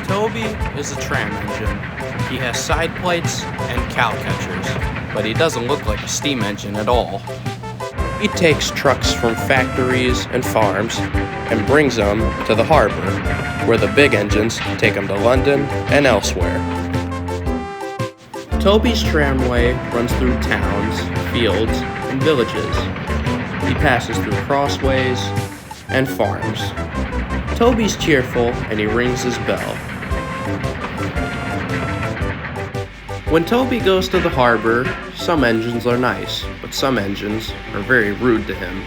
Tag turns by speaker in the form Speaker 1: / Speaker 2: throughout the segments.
Speaker 1: Toby is a tram engine. He has side plates and cow catchers, but he doesn't look like a steam engine at all. He takes trucks from factories and farms and brings them to the harbor, where the big engines take them to London and elsewhere. Toby's tramway runs through towns, fields, and villages. He passes through crossways and farms. Toby's cheerful and he rings his bell. When Toby goes to the harbor, some engines are nice, but some engines are very rude to him,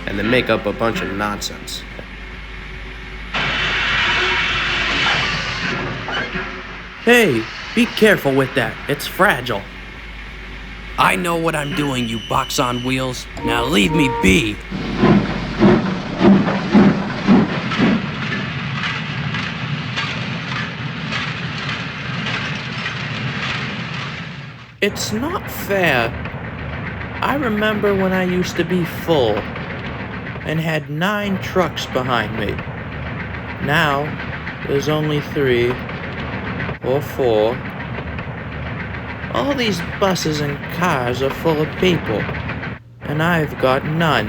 Speaker 1: and they make up a bunch of nonsense. Hey, be careful with that, it's fragile. I know what I'm doing, you box on wheels. Now leave me be. It's not fair. I remember when I used to be full and had 9 trucks behind me. Now, there's only 3 or 4. All these buses and cars are full of people, and I've got none.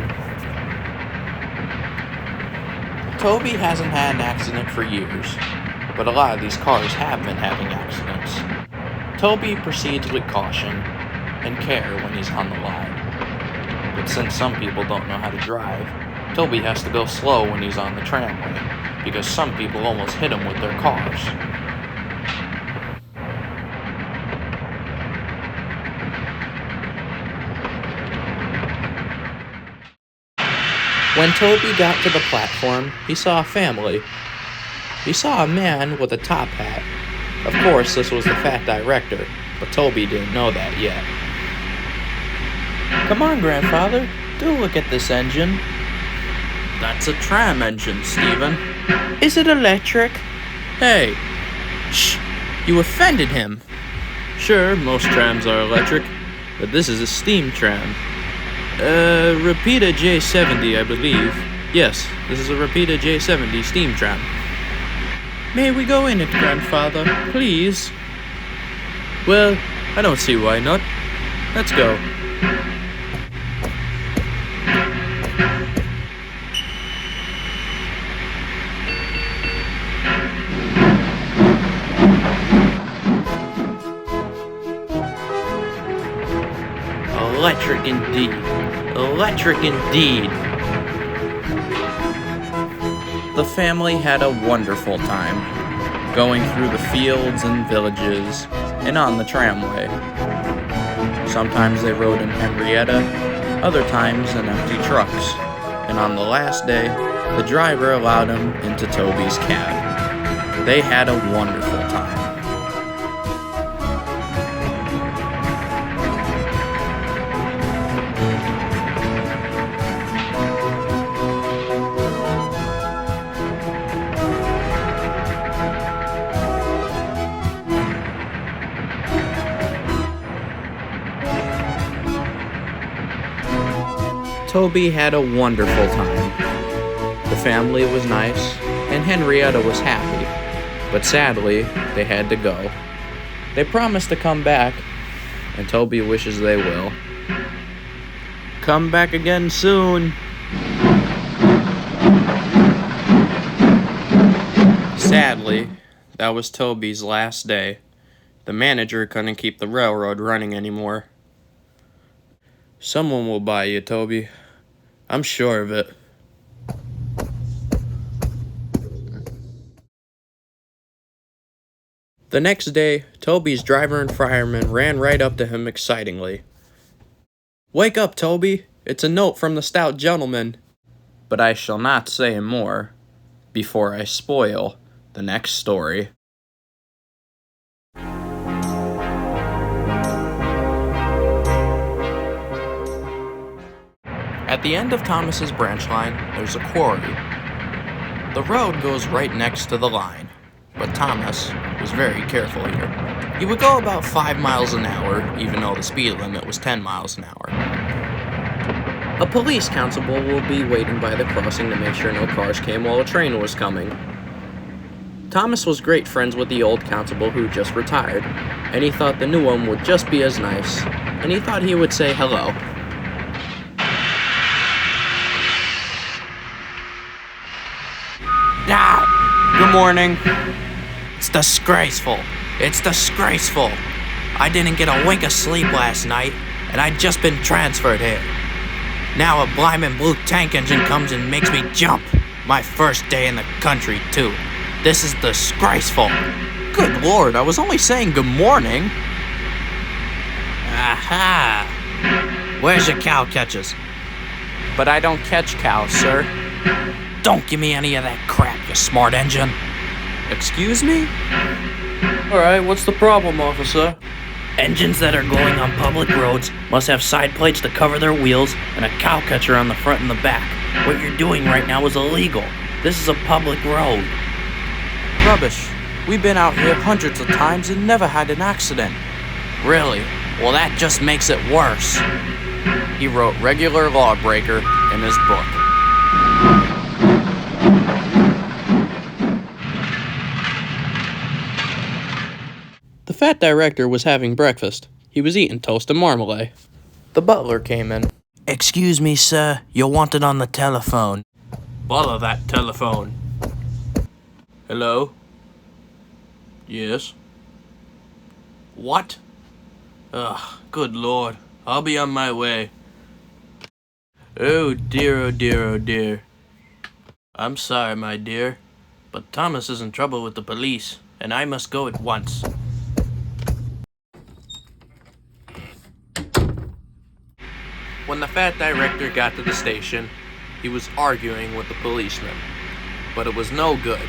Speaker 1: Toby hasn't had an accident for years, but a lot of these cars have been having accidents. Toby proceeds with caution and care when he's on the line. But since some people don't know how to drive, Toby has to go slow when he's on the tramway, because some people almost hit him with their cars. When Toby got to the platform, he saw a family. He saw a man with a top hat. Of course, this was the fat director, but Toby didn't know that yet. Come on, grandfather, do look at this engine. That's a tram engine, Stephen. Is it electric? Hey, shh, you offended him. Sure, most trams are electric, but this is a steam tram. Repeater J70, I believe. Yes, this is a Repeater J70 steam tram. May we go in it, grandfather, please? Well, I don't see why not. Let's go. Electric indeed. Electric indeed. The family had a wonderful time, going through the fields and villages and on the tramway. Sometimes they rode in Henrietta, other times in empty trucks, and on the last day, the driver allowed him into Toby's cab. They had a wonderful time. Toby had a wonderful time. The family was nice, and Henrietta was happy, but sadly, they had to go. They promised to come back, and Toby wishes they will. Come back again soon. Sadly, that was Toby's last day. The manager couldn't keep the railroad running anymore. Someone will buy you, Toby. I'm sure of it. The next day, Toby's driver and fireman ran right up to him excitingly. Wake up, Toby. It's a note from the stout gentleman. But I shall not say more before I spoil the next story. At the end of Thomas's branch line, there's a quarry. The road goes right next to the line, but Thomas was very careful here. He would go about 5 miles an hour, even though the speed limit was 10 miles an hour. A police constable will be waiting by the crossing to make sure no cars came while a train was coming. Thomas was great friends with the old constable who just retired, and he thought the new one would just be as nice, and he thought he would say hello. Good morning. It's disgraceful. It's disgraceful. I didn't get a wink of sleep last night, and I'd just been transferred here. Now a blimmin' blue tank engine comes and makes me jump. My first day in the country, too. This is disgraceful. Good Lord, I was only saying good morning. Aha! Where's your cow catchers? But I don't catch cows, sir. Don't give me any of that crap, you smart engine. Excuse me? Alright, what's the problem, officer? Engines that are going on public roads must have side plates to cover their wheels and a cow catcher on the front and the back. What you're doing right now is illegal. This is a public road. Rubbish. We've been out here hundreds of times and never had an accident. Really? Well, that just makes it worse. He wrote regular lawbreaker in his book. The fat director was having breakfast. He was eating toast and marmalade. The butler came in. Excuse me, sir. You're wanted on the telephone. Bother that telephone. Hello? Yes? What? Ugh, good Lord. I'll be on my way. Oh dear, oh dear, oh dear. I'm sorry, my dear, but Thomas is in trouble with the police, and I must go at once. When the fat director got to the station, he was arguing with the policeman, but it was no good.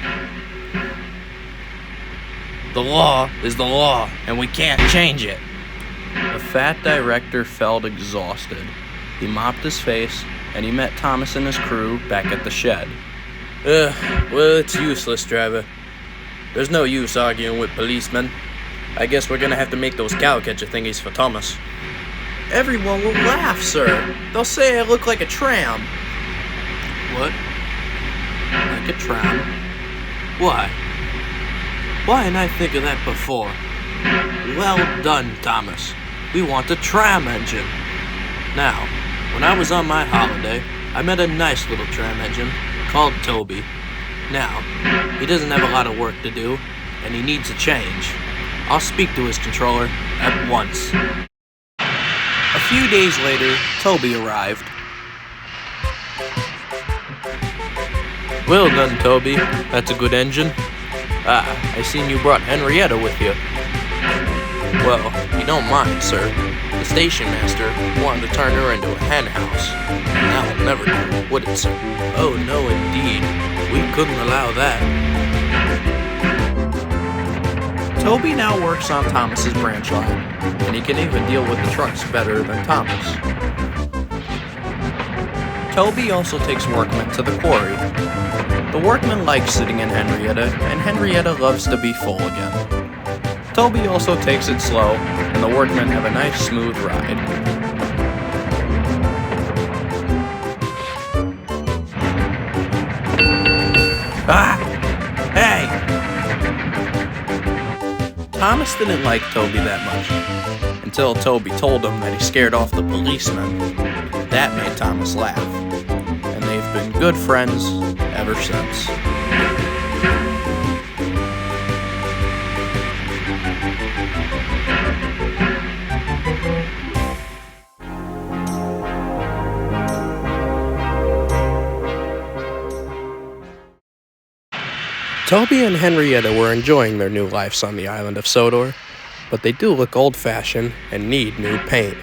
Speaker 1: The law is the law, and we can't change it. The fat director felt exhausted. He mopped his face, and he met Thomas and his crew back at the shed. Well, it's useless, driver. There's no use arguing with policemen. I guess we're gonna have to make those cow catcher thingies for Thomas. Everyone will laugh, sir. They'll say I look like a tram. What? Like a tram? Why? Why didn't I think of that before? Well done, Thomas. We want a tram engine. Now, when I was on my holiday, I met a nice little tram engine called Toby. Now, he doesn't have a lot of work to do, and he needs a change. I'll speak to his controller at once. A few days later, Toby arrived. Well done, Toby. That's a good engine. I seen you brought Henrietta with you. Well, you don't mind, sir. The station master wanted to turn her into a hen house. That will never do, would it, sir? Oh, no, indeed. We couldn't allow that. Toby now works on Thomas's branch line, and he can even deal with the trucks better than Thomas. Toby also takes workmen to the quarry. The workman likes sitting in Henrietta, and Henrietta loves to be full again. Toby also takes it slow, and the workmen have a nice smooth ride. Ah! Hey! Thomas didn't like Toby that much, until Toby told him that he scared off the policeman. That made Thomas laugh, and they've been good friends ever since. Toby and Henrietta were enjoying their new lives on the island of Sodor, but they do look old-fashioned and need new paint.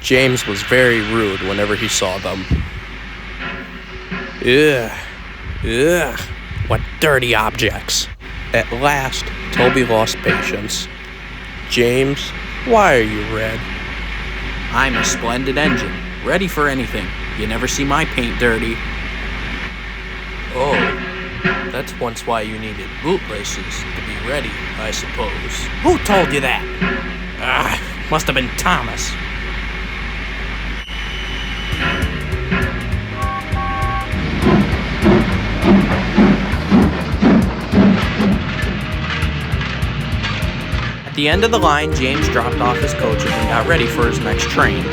Speaker 1: James was very rude whenever he saw them. Ugh, what dirty objects. At last, Toby lost patience. James, why are you red? I'm a splendid engine, ready for anything. You never see my paint dirty. Oh. That's once why you needed bootlaces to be ready, I suppose. Who told you that? Must have been Thomas. At the end of the line, James dropped off his coaches and got ready for his next train.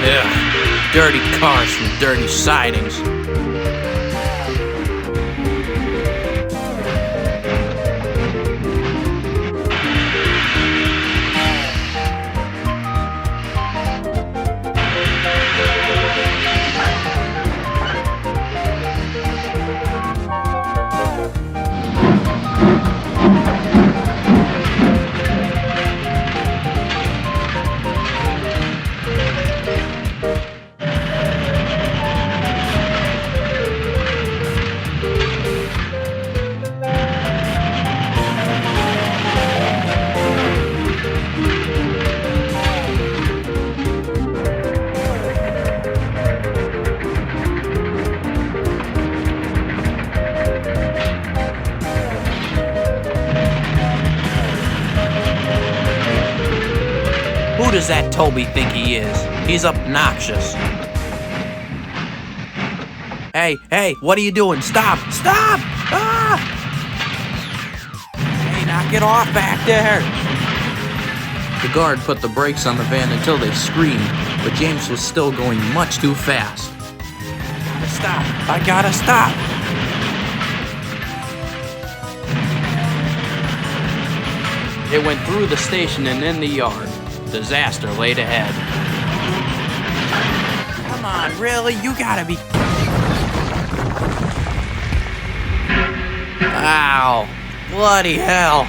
Speaker 1: Ugh, dirty cars from dirty sidings. Who does that Toby think he is? He's obnoxious. Hey, what are you doing? Stop! Ah! Hey, knock it off back there! The guard put the brakes on the van until they screamed, but James was still going much too fast. I gotta stop! It went through the station and in the yard. Disaster laid ahead. Come on, really? You gotta be... Ow! Bloody hell!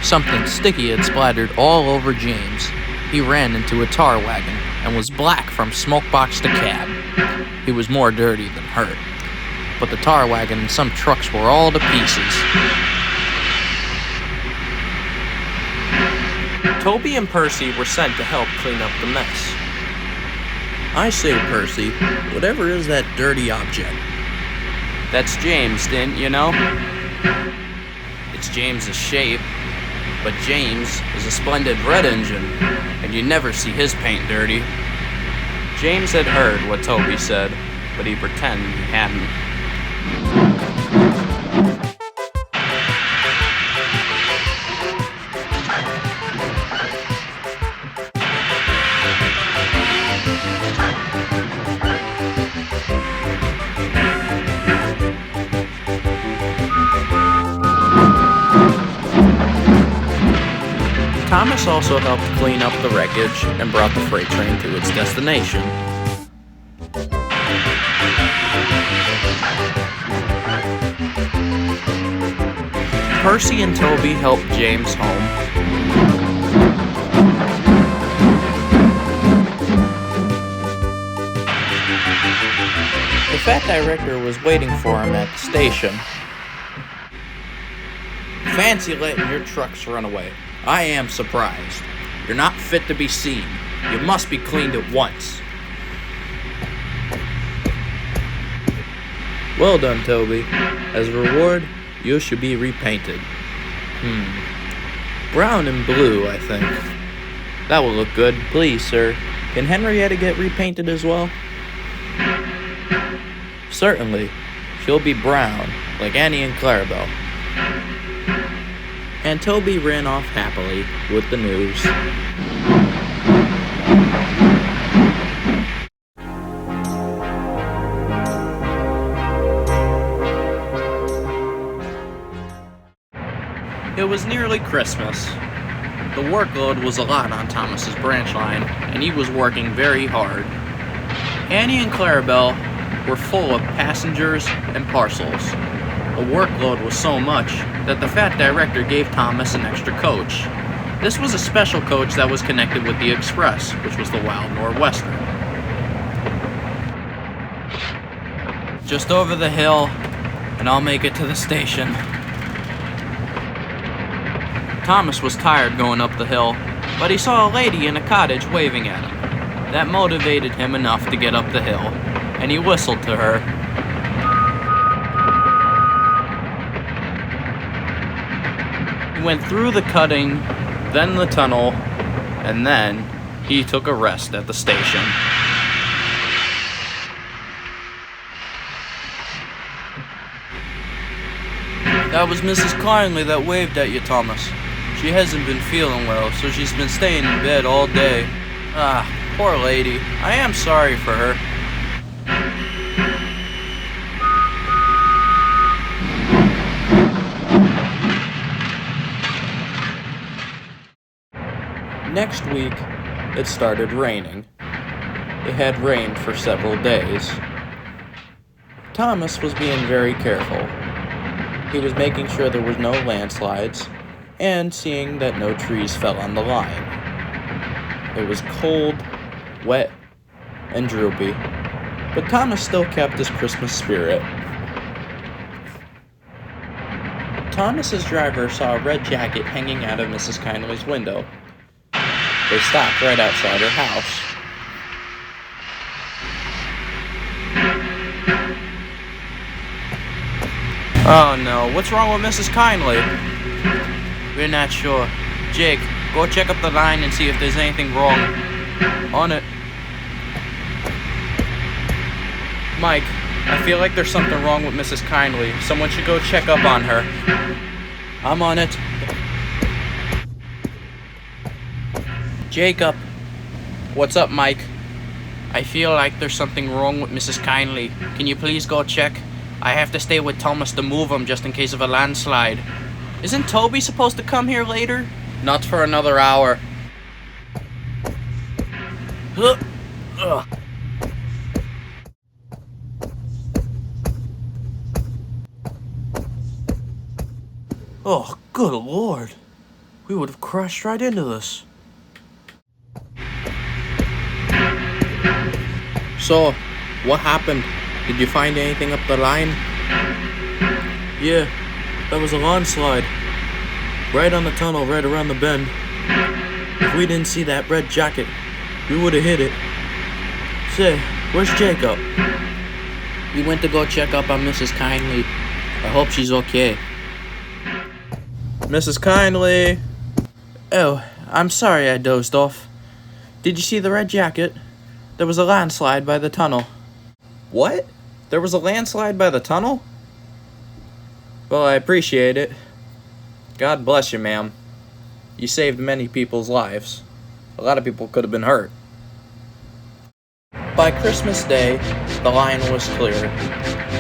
Speaker 1: Something sticky had splattered all over James. He ran into a tar wagon and was black from smokebox to cab. He was more dirty than hurt. But the tar wagon and some trucks were all to pieces. Toby and Percy were sent to help clean up the mess. I say, Percy, whatever is that dirty object? That's James, didn't you know? It's James's shape, but James is a splendid red engine, and you never see his paint dirty. James had heard what Toby said, but he pretended he hadn't. Thomas also helped clean up the wreckage and brought the freight train to its destination. Percy and Toby helped James home. The fat director was waiting for him at the station. Fancy letting your trucks run away. I am surprised. You're not fit to be seen. You must be cleaned at once. Well done, Toby. As a reward, you should be repainted. Brown and blue, I think. That will look good. Please, sir. Can Henrietta get repainted as well? Certainly. She'll be brown, like Annie and Clarabelle. And Toby ran off happily with the news. It was nearly Christmas. The workload was a lot on Thomas's branch line, and he was working very hard. Annie and Clarabelle were full of passengers and parcels. The workload was so much that the fat director gave Thomas an extra coach. This was a special coach that was connected with the Express, which was the Wild Northwestern. Just over the hill, and I'll make it to the station. Thomas was tired going up the hill, but he saw a lady in a cottage waving at him. That motivated him enough to get up the hill, and he whistled to her. He went through the cutting, then the tunnel, and then he took a rest at the station. That was Mrs. Kindly that waved at you, Thomas. She hasn't been feeling well, so she's been staying in bed all day. Ah, poor lady. I am sorry for her. Next week, it started raining. It had rained for several days. Thomas was being very careful. He was making sure there was no landslides and seeing that no trees fell on the line. It was cold, wet, and droopy, but Thomas still kept his Christmas spirit. Thomas's driver saw a red jacket hanging out of Mrs. Kindly's window. They stopped right outside her house. Oh no, what's wrong with Mrs. Kindly? We're not sure. Jake, go check up the line and see if there's anything wrong. On it. Mike, I feel like there's something wrong with Mrs. Kindly. Someone should go check up on her. I'm on it. Jacob. What's up, Mike? I feel like there's something wrong with Mrs. Kindly. Can you please go check? I have to stay with Thomas to move him just in case of a landslide. Isn't Toby supposed to come here later? Not for another hour. Ugh. Oh, good Lord. We would have crashed right into this. So, what happened? Did you find anything up the line? Yeah, that was a landslide. Right on the tunnel, right around the bend. If we didn't see that red jacket, we would have hit it. Say, where's Jacob? We went to go check up on Mrs. Kindly. I hope she's okay. Mrs. Kindly. Oh, I'm sorry I dozed off. Did you see the red jacket? There was a landslide by the tunnel. What? There was a landslide by the tunnel? Well, I appreciate it. God bless you, ma'am. You saved many people's lives. A lot of people could have been hurt. By Christmas Day, the line was clear.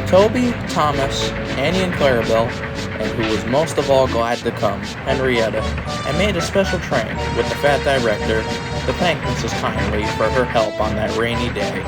Speaker 1: Toby, Thomas, Annie, and Clarabelle, and who was most of all glad to come, Henrietta, and made a special train with the fat director to thank Mrs. Kindly for her help on that rainy day.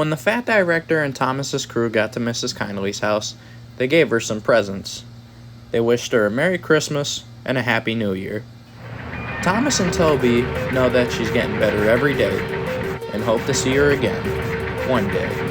Speaker 1: When the fat director and Thomas's crew got to Mrs. Kindly's house, they gave her some presents. They wished her a Merry Christmas and a Happy New Year. Thomas and Toby know that she's getting better every day and hope to see her again one day.